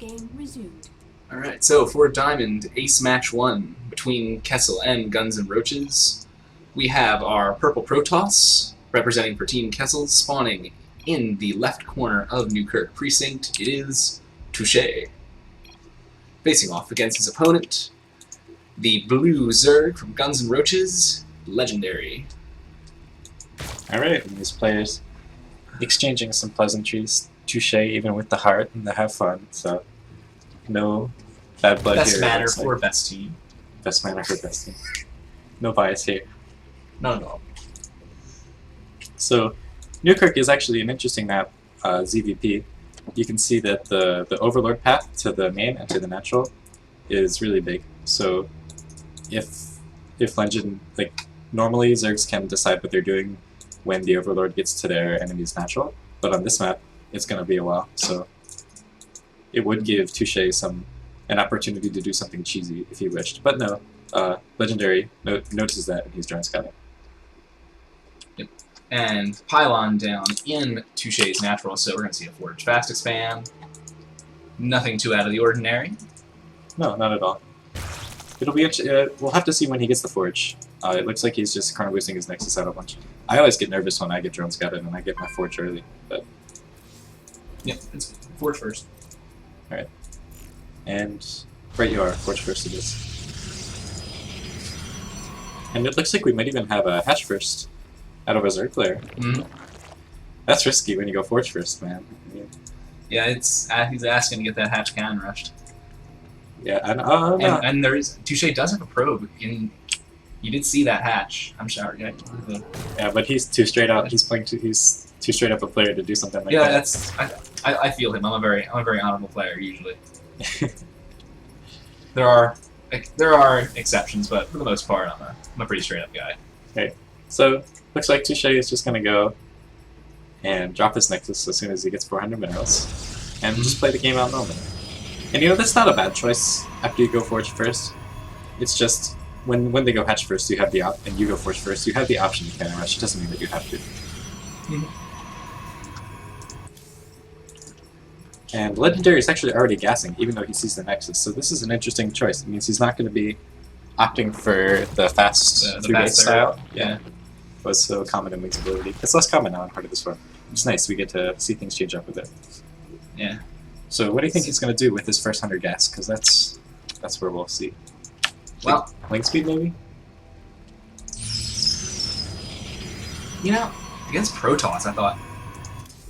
game resumed. Alright, so for Diamond, Ace Match 1 between Kessel and Guns N' Roaches, we have our purple Protoss, representing for Team Kessel, spawning in the left corner of Newkirk Precinct. It is Touche. Facing off against his opponent, the blue Zerg from Guns N' Roaches, Legendary. Alright, these players exchanging some pleasantries. Touche, even with the heart, and they have fun, so no bad blood Best here. manner for best team. Best manner for best team. No bias here. None at all. So, Newkirk is actually an interesting map, ZVP. You can see that the Overlord path to the main and to the natural is really big. So, if Legend, like, normally Zergs can decide what they're doing when the Overlord gets to their enemy's natural, but on this map, it's going to be a while, so it would give Touche an opportunity to do something cheesy if he wished. But no, Legendary notices that and he's drone scouting. Yep. And Pylon down in Touche's natural, so we're going to see a Forge fast expand. Nothing too out of the ordinary. No, not at all. It'll be we'll have to see when he gets the Forge. It looks like he's just chrono boosting his Nexus out a bunch. I always get nervous when I get drone scouted and I get my Forge early, but yep, it's Forge first. Alright. And right you are, Forge first it is. And it looks like we might even have a Hatch first out of a Zerg player. Mm-hmm. That's risky when you go Forge first, man. I mean, yeah, it's he's asking to get that Hatch cannon rushed. Yeah, and there is Touche does have a probe in. You did see that Hatch. I'm sorry. Yeah, but he's too straight up. He's playing he's too straight up a player to do something like yeah, that. That's I feel him. I'm a very honorable player usually. There are exceptions, but for the most part, I'm a pretty straight up guy. Okay, so looks like Touche is just gonna go and drop his Nexus as soon as he gets 400 minerals, and just play the game out normally. And you know, that's not a bad choice after you go Forge first. It's just when they go Hatch first, you have the and you go Forge first, you have the option to cannon rush. It doesn't mean that you have to. And Legendary is actually already gassing, even though he sees the Nexus. So this is an interesting choice. It means he's not going to be opting for the fast the fast style. Yeah. Was so common in Wings ability. It's less common now in part of this one. It's nice. We get to see things change up a bit. Yeah. So what do you think he's going to do with his first 100 gas? Because that's where we'll see. Well, link speed maybe? You know, against Protoss, I thought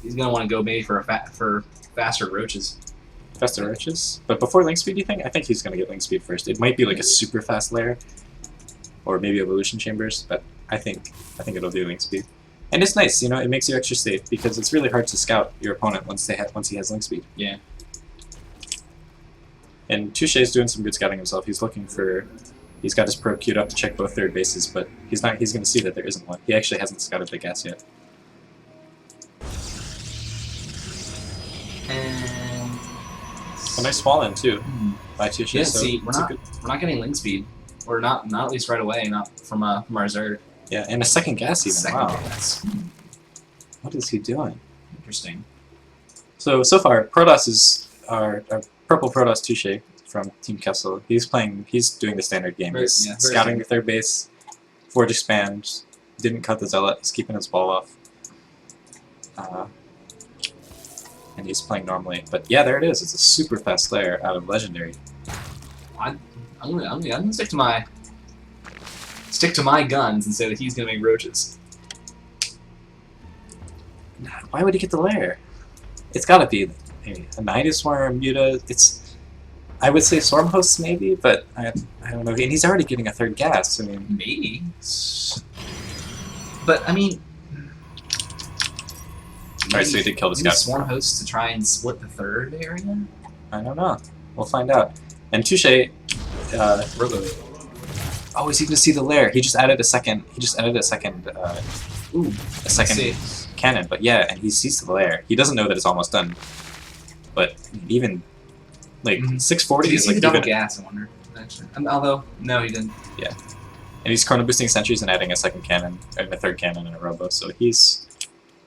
he's gonna want to go maybe for faster roaches. Faster roaches? But before link speed, you think? I think he's gonna get link speed first. It might be like a super fast layer, or maybe evolution chambers. But I think it'll do link speed. And it's nice, you know. It makes you extra safe because it's really hard to scout your opponent once he has link speed. Yeah. And Touche is doing some good scouting himself. He's looking for. He's got his probe queued up to check both third bases, but he's not. He's going to see that there isn't one. He actually hasn't scouted the gas yet. And a nice small end too by Touche. Yeah, so see, we're not getting link speed, or not at least right away. Not from our Zerg. Yeah, and a second gas even. Second Wow. gas. What is he doing? Interesting. So far, Protoss is our purple Protoss Touche from Team Kessel. He's doing the standard game. He's scouting the third base, Forge expand, didn't cut the Zealot, he's keeping his ball off. And he's playing normally. But yeah, there it is. It's a super fast layer out of Legendary. I'm gonna stick to my guns and say that he's gonna make roaches. Why would he get the layer? It's gotta be a Nidus Swarm, Muta. I would say Swarm Hosts maybe, but I don't know. And he's already getting a third gas. I mean, maybe. But I mean, alright, so he did kill the scout. Swarm Hosts to try and split the third area. I don't know. We'll find out. And Touche. Oh, is he going to see the lair? He just added a second. Cannon. But yeah, and he sees the lair. He doesn't know that it's almost done. But even like 640 Did he is see like the double even, gas. I wonder. Actually, although no, he didn't. Yeah, and he's chrono boosting sentries and adding a second cannon and a third cannon and a robo. So he's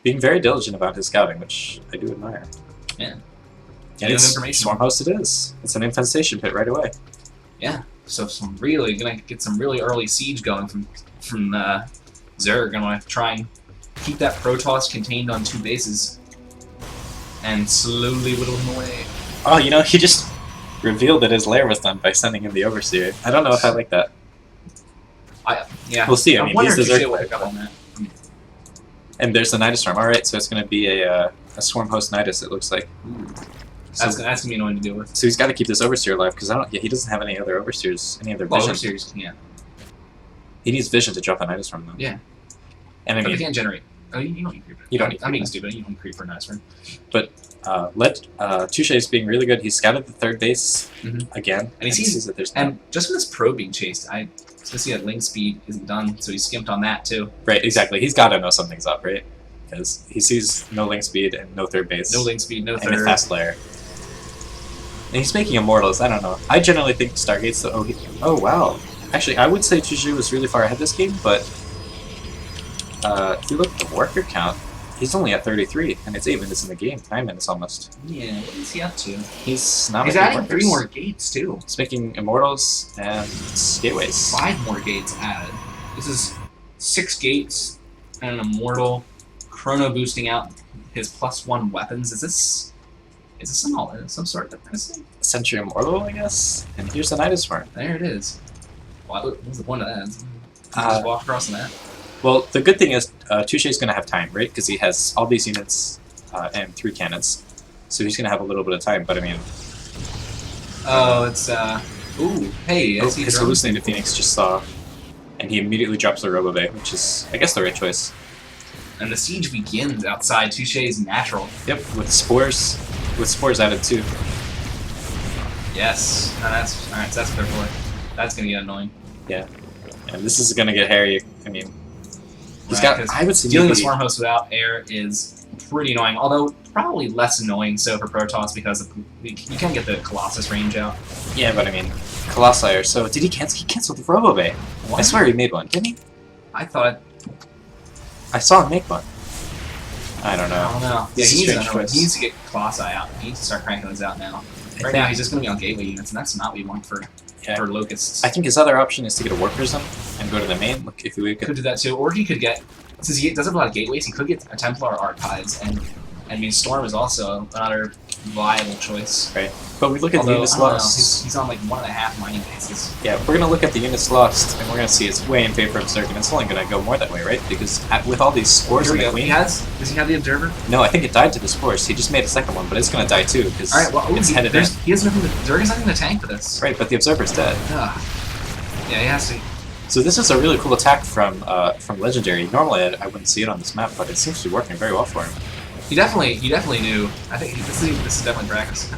being very diligent about his scouting, which I do admire. Yeah. And New it's information. Swarm Host it is. It's an infestation pit right away. Yeah. So some really gonna get some really early siege going from Zerg. Gonna try and keep that Protoss contained on 2 bases and slowly whittle him away. Oh, you know, he just revealed that his lair was done by sending in the Overseer. I don't know if I like that. Yeah. We'll see. I mean, he's the Zerg would player. have got on that. And there's the Nidus Storm. Alright, so it's going to be a Swarm Host Nidus, it looks like. So, That's gonna be annoying to deal with. so he's got to keep this Overseer alive, because he doesn't have any other Overseers, any other Well, vision. Overseers, yeah. He needs vision to drop a Nidus Storm, though. Yeah. And I But mean, they can't generate. Oh, you don't need creep. You don't need I'm being creep. stupid. You don't need creep for a nice one. Touche is being really good. He scouted the 3rd base Mhm. again, And he sees that there's And just with this probe being chased, I see that link speed isn't done, so he skimped on that too. right, exactly. He's got to know something's up, right? Because he sees no link speed and no 3rd base. No link speed, no and a third. fast layer. And he's making Immortals. I don't know. I generally think Stargate's the oh wow. Actually, I would say Touche was really far ahead this game, but if you look at the worker count, he's only at 33, and it's 8 minutes in the game. 9 minutes almost. Yeah, what is he up to? He's not He's making adding workers. 3 more gates too. He's making Immortals and Gateways. 5 more gates added. This is 6 gates and an immortal. Chrono boosting out his +1 weapons. Is this some sort of thing? Sentry Immortal, I guess? And here's the Nidus Storm. There it is. What was the point of that? Uh, Just walk across that. Well, the good thing is Touche's going to have time, right? Because he has all these units and 3 cannons. So he's going to have a little bit of time, but I mean... Oh, it's ooh, hey, I see his drones. Hallucinated Phoenix just saw, and he immediately drops the Robobay, which is, I guess, the right choice. And the siege begins outside Touche's natural. Yep, with spores added too. Yes. That's alright, so that's what they're for. That's gonna get annoying. Yeah, and this is gonna get hairy. I mean, he's Right, got. 'cause I would say dealing with maybe- Swarm Host without air is pretty annoying, although probably less annoying so for Protoss because you can get the Colossus range out. Yeah, but I mean, Colossi are so. Did he cancel? He canceled the Robobay. I swear he made one, didn't he? I thought. I saw him make one. I don't I know. don't know. This Yeah, is a strange choice. he needs to get Colossi out. He needs to start cranking those out now. I Right think- now, he's just going to be on gateway units, and that's not what we want for Yeah. Locusts. I think his other option is to get a War Prism and go to the main. Look, if we Could could. do that too, or he could get, since he doesn't have a lot of gateways, he could get a Templar Archives, and I mean Storm is also another viable choice. Right, but we look at the Although, units I don't know, lost. he's on like 1.5 mining bases. Yeah, we're gonna look at the units lost, and we're gonna see it's way in favor of Zerg, and it's only gonna go more that way, right? Because with all these spores Here in we the go. Queen. Does he have the Observer? No, I think it died to the spores. He just made a second one, but it's gonna die too because Alright, well, it's headed in. he has nothing to, Zerg has nothing to tank for this. Right, but the observer's dead. Ugh. Yeah, he has to. So this is a really cool attack from Legendary. Normally I wouldn't see it on this map, but it seems to be working very well for him. He definitely knew. I think this is definitely practice.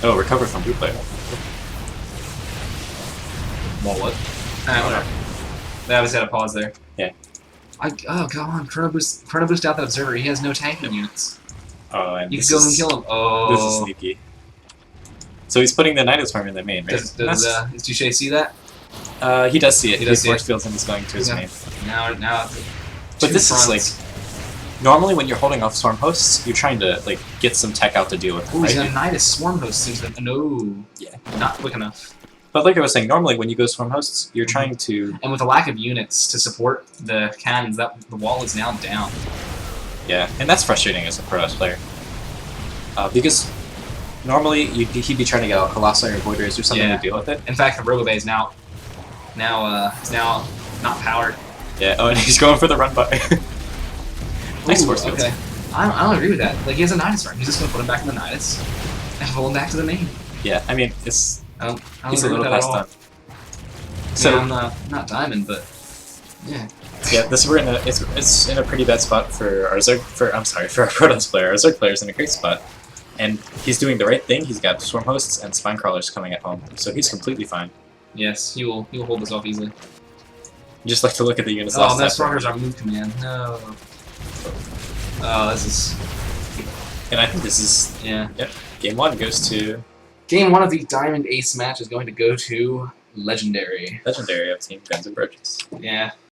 Oh, recover from blue player. Well, what? Whatever. That was at a pause there. Yeah. Oh, come on, Chrono boost out that Observer. He has no tanking units. Oh, and You this can go and is, kill him. this is Oh. sneaky. So he's putting the Nidus Farm in the main, right? Does Touche see that? He does see it. He He does see force it. fields and he's going to his Yeah. main. Now. But two this is fronts. normally when you're holding off Swarm Hosts, you're trying to like get some tech out to deal with them, Ooh, he's right? gonna Nidus Swarm Host seems to. No. Yeah. Not quick enough. But like I was saying, normally when you go Swarm Hosts, you're trying to... And with a lack of units to support the cannons, the wall is now down. Yeah, and that's frustrating as a Protoss player. Because normally he'd be trying to get out Colossi or Voiders or something Yeah. to deal with it. In fact, the Robobay is now not powered. Yeah, oh, and he's going for the run by. Nice Ooh, force fields. okay. I don't agree with that. Like, he has a Nidus farm. He's just gonna put him back in the Nidus and pull him back to the main. Yeah, I mean, it's I don't he's a agree little with that at past all. done. So Yeah, I'm not Diamond, but yeah. yeah, we're in it's in a pretty bad spot for our Zerg for our Protoss player. Our Zerg player's in a great spot, and he's doing the right thing. He's got Swarm Hosts and Spine Crawlers coming at home, so he's completely fine. Yes, he will hold this off easily. Just like to look at the units Oh, last no, time. Swarmers are move command. No. Oh, this is And I think this is yeah. game 1 goes to Game 1 of the Diamond Ace match is going to go to Legendary. Legendary of Team Guns and Broaches. Yeah.